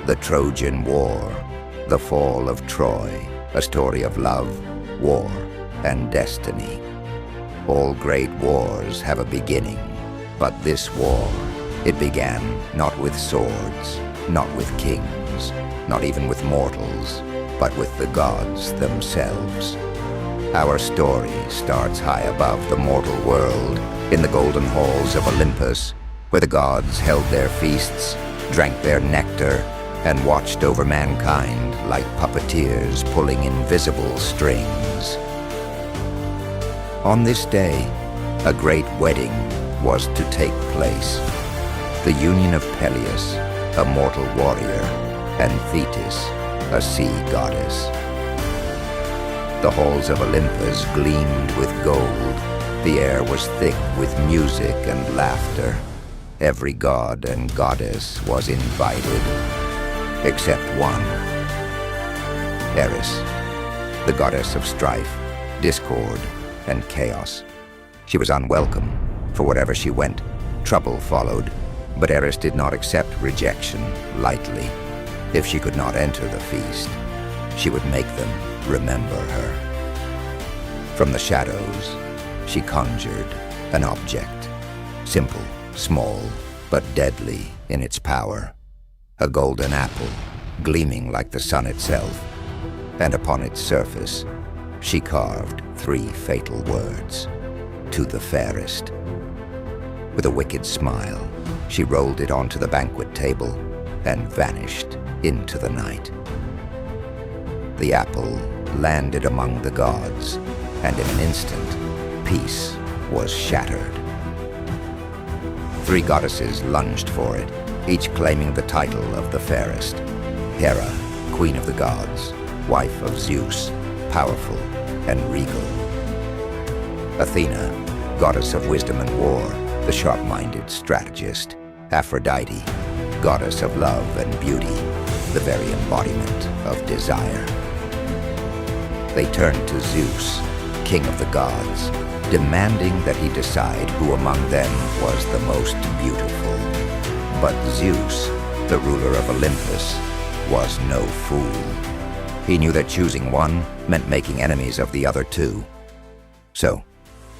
The Trojan War, the fall of Troy, a story of love, war, and destiny. All great wars have a beginning, but this war, it began not with swords, not with kings, not even with mortals, but with the gods themselves. Our story starts high above the mortal world, in the golden halls of Olympus, where the gods held their feasts, drank their nectar, and watched over mankind like puppeteers pulling invisible strings. On this day, a great wedding was to take place. The union of Peleus, a mortal warrior, and Thetis, a sea goddess. The halls of Olympus gleamed with gold. The air was thick with music and laughter. Every god and goddess was invited, except one. Eris, the goddess of strife, discord, and chaos. She was unwelcome. For wherever she went, trouble followed. But Eris did not accept rejection lightly. If she could not enter the feast, she would make them remember her. From the shadows, she conjured an object, simple, small, but deadly in its power. A golden apple, gleaming like the sun itself, and upon its surface, she carved 3 fatal words: to the fairest. With a wicked smile, she rolled it onto the banquet table and vanished into the night. The apple landed among the gods, and in an instant, peace was shattered. 3 goddesses lunged for it, each claiming the title of the fairest. Hera, queen of the gods, wife of Zeus, powerful and regal. Athena, goddess of wisdom and war, the sharp-minded strategist. Aphrodite, goddess of love and beauty, the very embodiment of desire. They turned to Zeus, king of the gods, demanding that he decide who among them was the most beautiful. But Zeus, the ruler of Olympus, was no fool. He knew that choosing one meant making enemies of the other 2. So,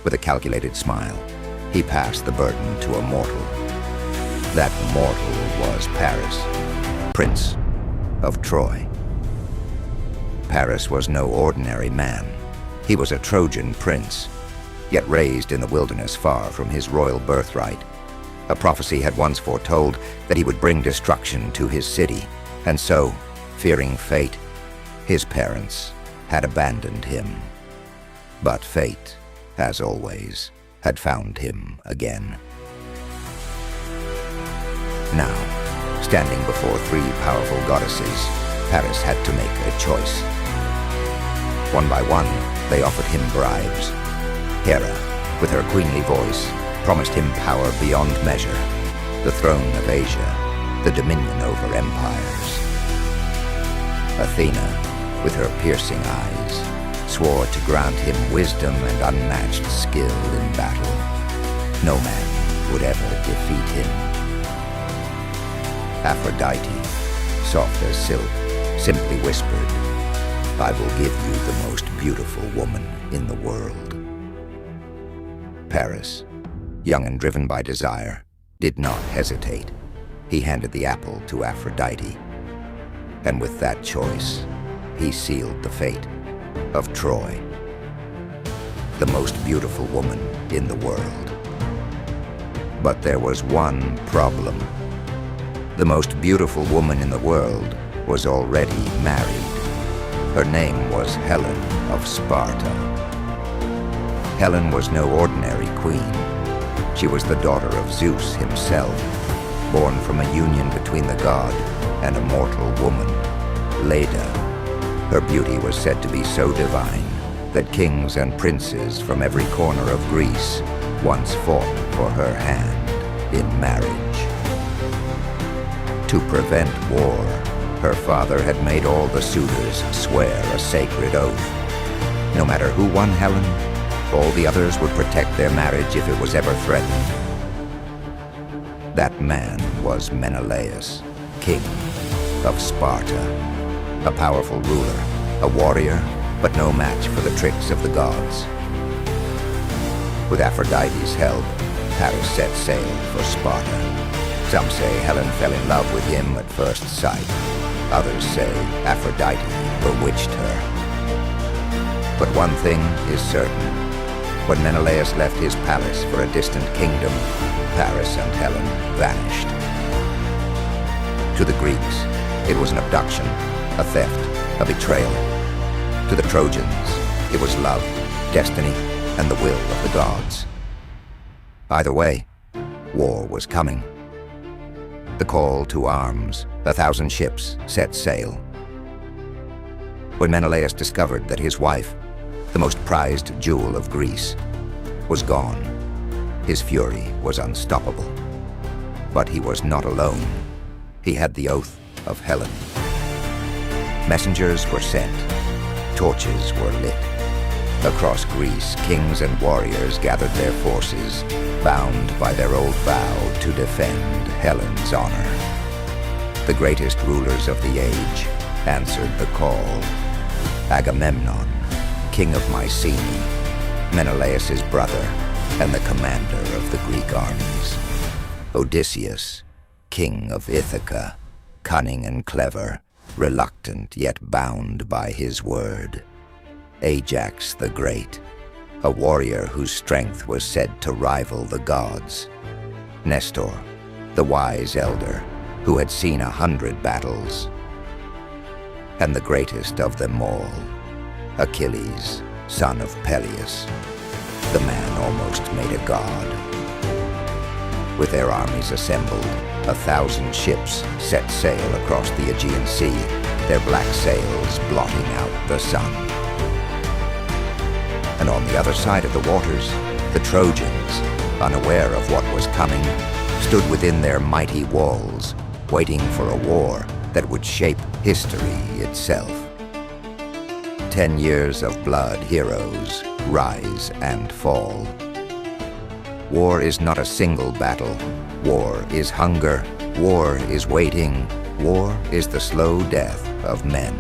with a calculated smile, he passed the burden to a mortal. That mortal was Paris, Prince of Troy. Paris was no ordinary man. He was a Trojan prince, yet raised in the wilderness far from his royal birthright. A prophecy had once foretold that he would bring destruction to his city, and so, fearing fate, his parents had abandoned him. But fate, as always, had found him again. Now, standing before 3 powerful goddesses, Paris had to make a choice. One by one, they offered him bribes. Hera, with her queenly voice, promised him power beyond measure, the throne of Asia, the dominion over empires. Athena, with her piercing eyes, swore to grant him wisdom and unmatched skill in battle. No man would ever defeat him. Aphrodite, soft as silk, simply whispered, "I will give you the most beautiful woman in the world." Paris, young and driven by desire, did not hesitate. He handed the apple to Aphrodite. And with that choice, he sealed the fate of Troy, the most beautiful woman in the world. But there was one problem. The most beautiful woman in the world was already married. Her name was Helen of Sparta. Helen was no ordinary queen. She was the daughter of Zeus himself, born from a union between the god and a mortal woman, Leda. Her beauty was said to be so divine that kings and princes from every corner of Greece once fought for her hand in marriage. To prevent war, her father had made all the suitors swear a sacred oath. No matter who won Helen, all the others would protect their marriage if it was ever threatened. That man was Menelaus, king of Sparta, a powerful ruler, a warrior, but no match for the tricks of the gods. With Aphrodite's help, Paris set sail for Sparta. Some say Helen fell in love with him at first sight. Others say Aphrodite bewitched her. But one thing is certain. When Menelaus left his palace for a distant kingdom, Paris and Helen vanished. To the Greeks, it was an abduction, a theft, a betrayal. To the Trojans, it was love, destiny, and the will of the gods. Either way, war was coming. The call to arms, 1,000 ships set sail. When Menelaus discovered that his wife, the most prized jewel of Greece, was gone, his fury was unstoppable. But he was not alone. He had the oath of Helen. Messengers were sent. Torches were lit. Across Greece, kings and warriors gathered their forces, bound by their old vow to defend Helen's honor. The greatest rulers of the age answered the call. Agamemnon, king of Mycenae, Menelaus's brother, and the commander of the Greek armies. Odysseus, king of Ithaca, cunning and clever, reluctant yet bound by his word. Ajax the Great, a warrior whose strength was said to rival the gods. Nestor, the wise elder, who had seen 100 battles. And the greatest of them all, Achilles, son of Peleus, the man almost made a god. With their armies assembled, 1,000 ships set sail across the Aegean Sea, their black sails blotting out the sun. And on the other side of the waters, the Trojans, unaware of what was coming, stood within their mighty walls, waiting for a war that would shape history itself. 10 years of blood heroes rise and fall. War is not a single battle. War is hunger. War is waiting. War is the slow death of men.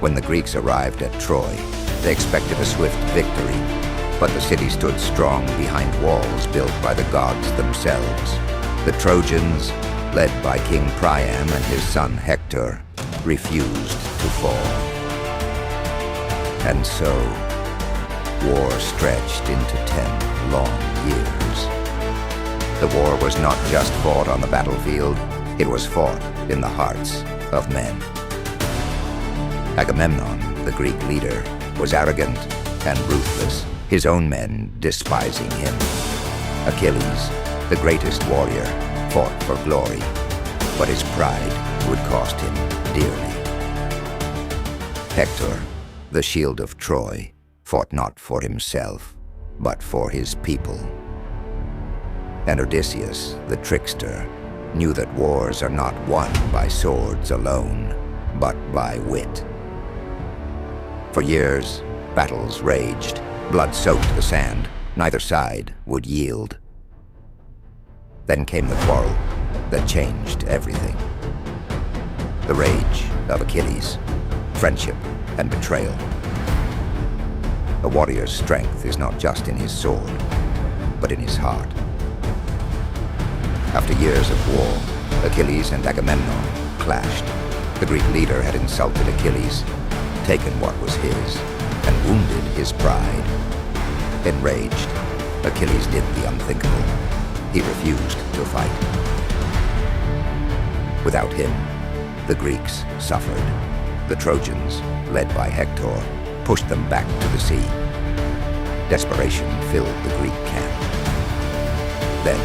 When the Greeks arrived at Troy, they expected a swift victory, but the city stood strong behind walls built by the gods themselves. The Trojans, led by King Priam and his son Hector, refused to fall. And so, war stretched into 10 long years. The war was not just fought on the battlefield, it was fought in the hearts of men. Agamemnon, the Greek leader, was arrogant and ruthless, his own men despising him. Achilles, the greatest warrior, fought for glory, but his pride would cost him dearly. Hector, the shield of Troy, fought not for himself, but for his people. And Odysseus, the trickster, knew that wars are not won by swords alone, but by wit. For years, battles raged, blood soaked the sand, neither side would yield. Then came the quarrel that changed everything. The rage of Achilles, friendship and betrayal. A warrior's strength is not just in his sword, but in his heart. After years of war, Achilles and Agamemnon clashed. The Greek leader had insulted Achilles, taken what was his, and wounded his pride. Enraged, Achilles did the unthinkable. He refused to fight. Without him, the Greeks suffered. The Trojans, led by Hector, pushed them back to the sea. Desperation filled the Greek camp. Then,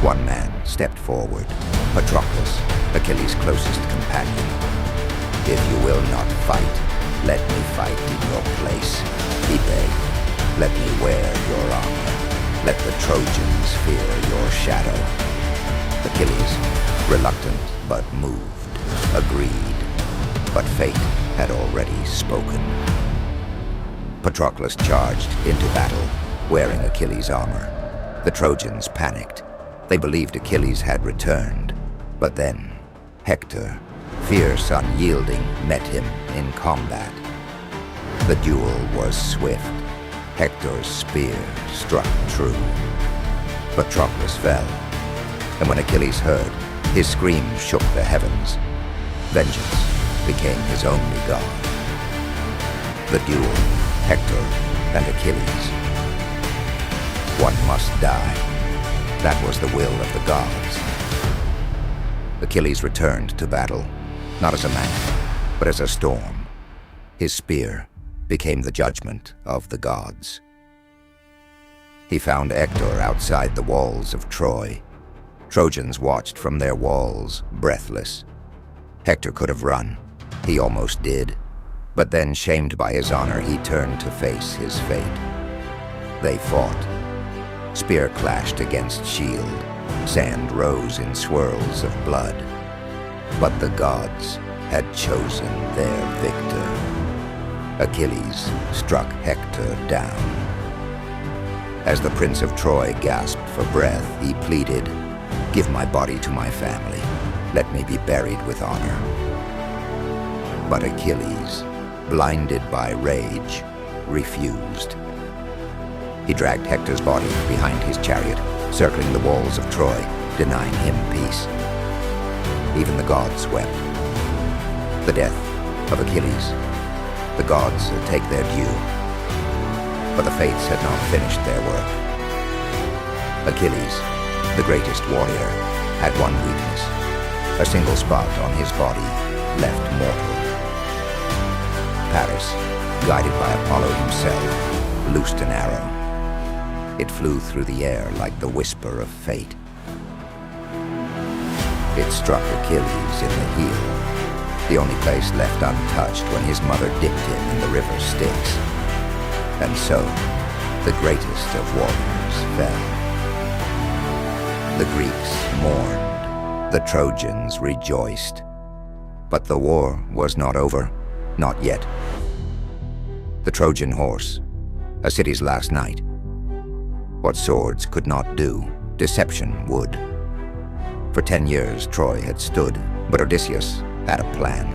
one man stepped forward, Patroclus, Achilles' closest companion. "If you will not fight, let me fight in your place," he begged. "Let me wear your armor. Let the Trojans fear your shadow." Achilles, reluctant but moved, agreed. But fate had already spoken. Patroclus charged into battle, wearing Achilles' armor. The Trojans panicked. They believed Achilles had returned. But then, Hector, fierce, unyielding, met him in combat. The duel was swift. Hector's spear struck true. But Patroclus fell, and when Achilles heard, his scream shook the heavens. Vengeance became his only god. The duel, Hector and Achilles. One must die. That was the will of the gods. Achilles returned to battle, not as a man, but as a storm. His spear became the judgment of the gods. He found Hector outside the walls of Troy. Trojans watched from their walls, breathless. Hector could have run. He almost did. But then, shamed by his honor, he turned to face his fate. They fought. Spear clashed against shield. Sand rose in swirls of blood. But the gods had chosen their victor. Achilles struck Hector down. As the Prince of Troy gasped for breath, he pleaded, "Give my body to my family. Let me be buried with honor." But Achilles, blinded by rage, refused. He dragged Hector's body behind his chariot, circling the walls of Troy, denying him peace. Even the gods wept. The death of Achilles. The gods take their due. But the fates had not finished their work. Achilles, the greatest warrior, had one weakness. A single spot on his body left mortal. Paris, guided by Apollo himself, loosed an arrow. It flew through the air like the whisper of fate. It struck Achilles in the heel, the only place left untouched when his mother dipped him in the river Styx. And so, the greatest of warriors fell. The Greeks mourned, the Trojans rejoiced. But the war was not over, not yet. The Trojan Horse, a city's last night. What swords could not do, deception would. For 10 years, Troy had stood, but Odysseus had a plan.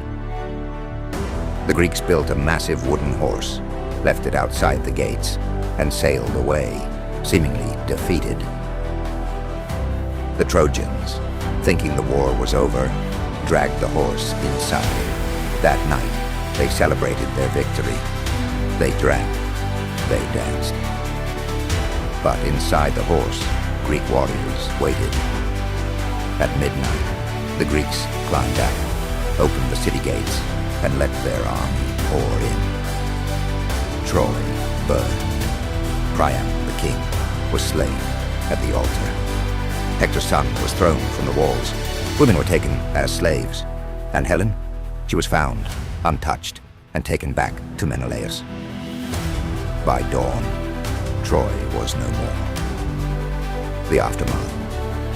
The Greeks built a massive wooden horse, left it outside the gates, and sailed away, seemingly defeated. The Trojans, thinking the war was over, dragged the horse inside. That night, they celebrated their victory. They drank, they danced. But inside the horse, Greek warriors waited. At midnight, the Greeks climbed out, opened the city gates, and let their army pour in. Troy burned. Priam, the king, was slain at the altar. Hector's son was thrown from the walls. Women were taken as slaves. And Helen? She was found, untouched, and taken back to Menelaus. By dawn, Troy was no more. The aftermath.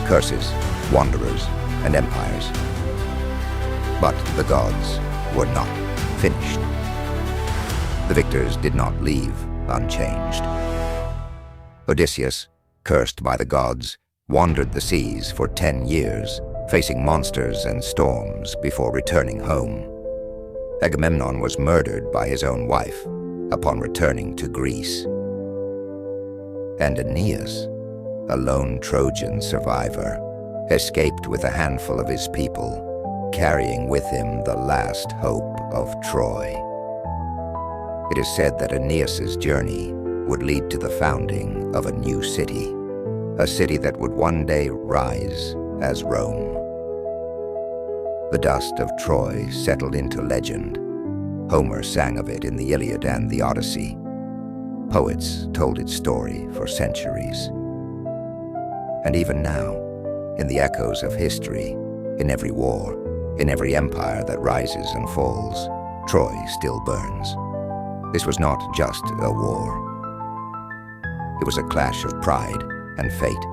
Curses, wanderers, and empires. But the gods were not finished. The victors did not leave unchanged. Odysseus, cursed by the gods, wandered the seas for 10 years, facing monsters and storms before returning home. Agamemnon was murdered by his own wife upon returning to Greece. And Aeneas, a lone Trojan survivor, escaped with a handful of his people, carrying with him the last hope of Troy. It is said that Aeneas's journey would lead to the founding of a new city, a city that would one day rise as Rome. The dust of Troy settled into legend. Homer sang of it in the Iliad and the Odyssey. Poets told its story for centuries. And even now, in the echoes of history, in every war, in every empire that rises and falls, Troy still burns. This was not just a war. It was a clash of pride and fate,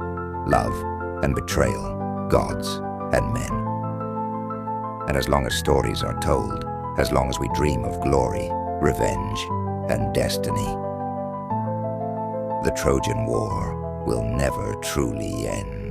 love and betrayal, gods and men. And as long as stories are told, as long as we dream of glory, revenge, and destiny, the Trojan War will never truly end.